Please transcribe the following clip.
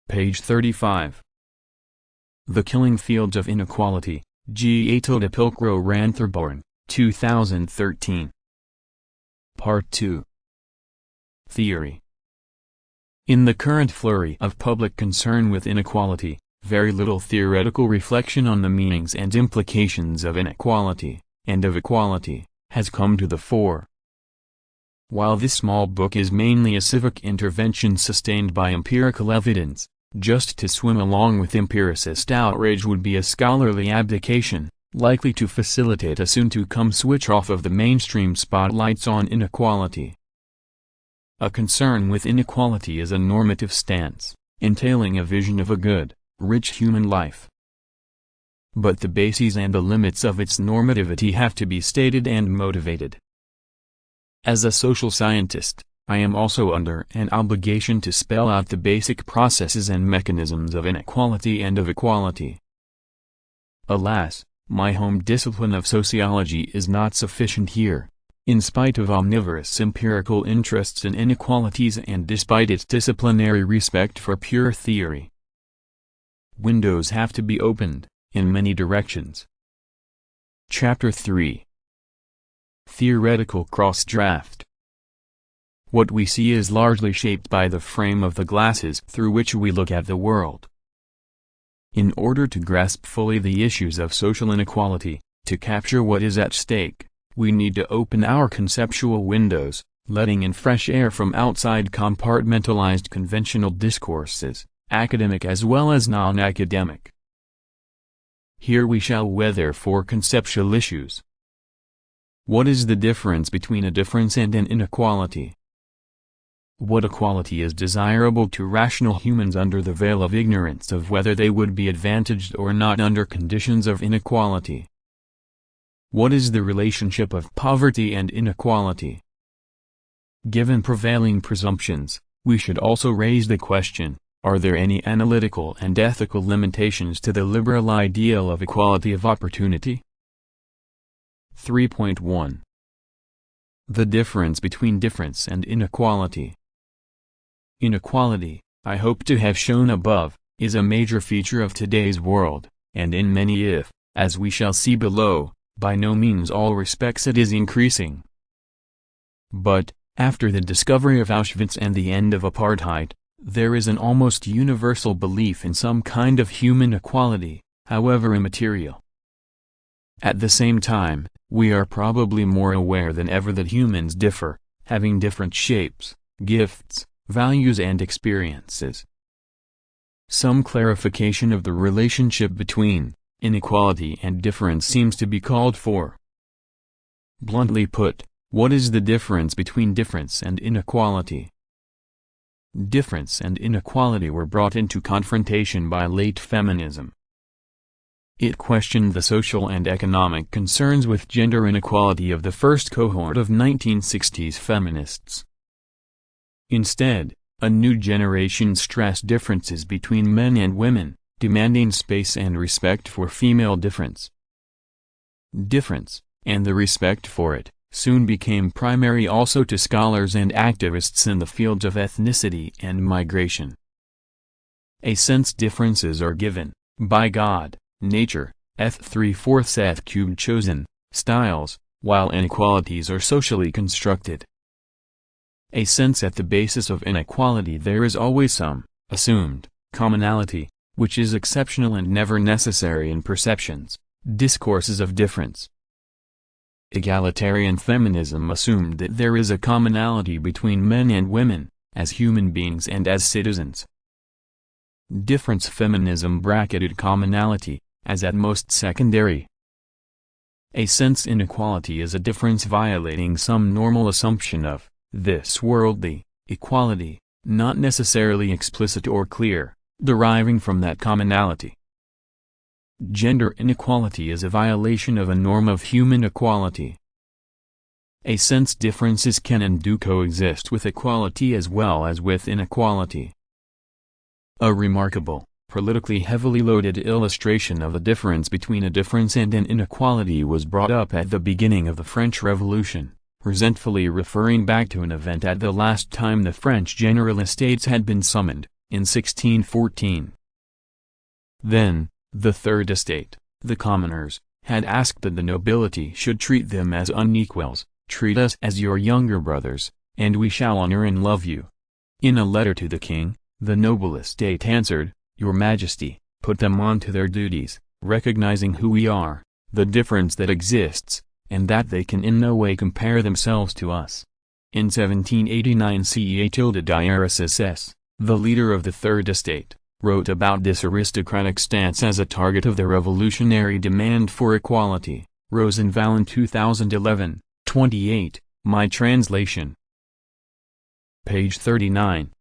Page 35. The Killing Fields of Inequality, G. Pilcro Ran Therborn, 2013. Part 2. Theory. In the current flurry of public concern with inequality, very little theoretical reflection on the meanings and implications of inequality, and of equality, has come to the fore. While this small book is mainly a civic intervention sustained by empirical evidence, just to swim along with empiricist outrage would be a scholarly abdication, likely to facilitate a soon-to-come switch off of the mainstream spotlights on inequality. A concern with inequality is a normative stance, entailing a vision of a good, rich human life. But the bases and the limits of its normativity have to be stated and motivated. As a social scientist, I am also under an obligation to spell out the basic processes and mechanisms of inequality and of equality. Alas, my home discipline of sociology is not sufficient here, in spite of omnivorous empirical interests in inequalities and despite its disciplinary respect for pure theory. Windows have to be opened, in many directions. Chapter 3. Theoretical Cross-Draft. What we see is largely shaped by the frame of the glasses through which we look at the world. In order to grasp fully the issues of social inequality, to capture what is at stake, we need to open our conceptual windows, letting in fresh air from outside compartmentalized conventional discourses, academic as well as non-academic. Here we shall weather four conceptual issues. What is the difference between a difference and an inequality? What equality is desirable to rational humans under the veil of ignorance of whether they would be advantaged or not under conditions of inequality? What is the relationship of poverty and inequality? Given prevailing presumptions, we should also raise the question, are there any analytical and ethical limitations to the liberal ideal of equality of opportunity? 3.1. The difference between difference and inequality. Inequality, I hope to have shown above, is a major feature of today's world, and in many as we shall see below, by no means all respects it is increasing. But, after the discovery of Auschwitz and the end of apartheid, there is an almost universal belief in some kind of human equality, however immaterial. At the same time, we are probably more aware than ever that humans differ, having different shapes, gifts, values and experiences. Some clarification of the relationship between inequality and difference seems to be called for. Bluntly put, what is the difference between difference and inequality? Difference and inequality were brought into confrontation by late feminism. It questioned the social and economic concerns with gender inequality of the first cohort of 1960s feminists. Instead, a new generation stressed differences between men and women, demanding space and respect for female difference. Difference, and the respect for it, soon became primary also to scholars and activists in the fields of ethnicity and migration. A sense differences are given, by God, nature, eth 3/4 eth cubed chosen, styles, while inequalities are socially constructed. A sense at the basis of inequality there is always some, assumed, commonality, which is exceptional and never necessary in perceptions, discourses of difference. Egalitarian feminism assumed that there is a commonality between men and women, as human beings and as citizens. Difference feminism bracketed commonality, as at most secondary. A sense inequality is a difference violating some normal assumption of this worldly equality, not necessarily explicit or clear, deriving from that commonality. Gender inequality is a violation of a norm of human equality. A sense differences can and do coexist with equality as well as with inequality. A remarkable, politically heavily loaded illustration of the difference between a difference and an inequality was brought up at the beginning of the French Revolution, resentfully referring back to an event at the last time the French General Estates had been summoned, in 1614. Then, the Third Estate, the commoners, had asked that the nobility should treat them as unequals, treat us as your younger brothers, and we shall honor and love you. In a letter to the king, the noble estate answered, Your Majesty, put them on to their duties, recognizing who we are, the difference that exists, and that they can in no way compare themselves to us. In 1789 Ca-Diarchus, the leader of the Third Estate, wrote about this aristocratic stance as a target of the revolutionary demand for equality. Rosenvalen 2011, 28, my translation. Page 39.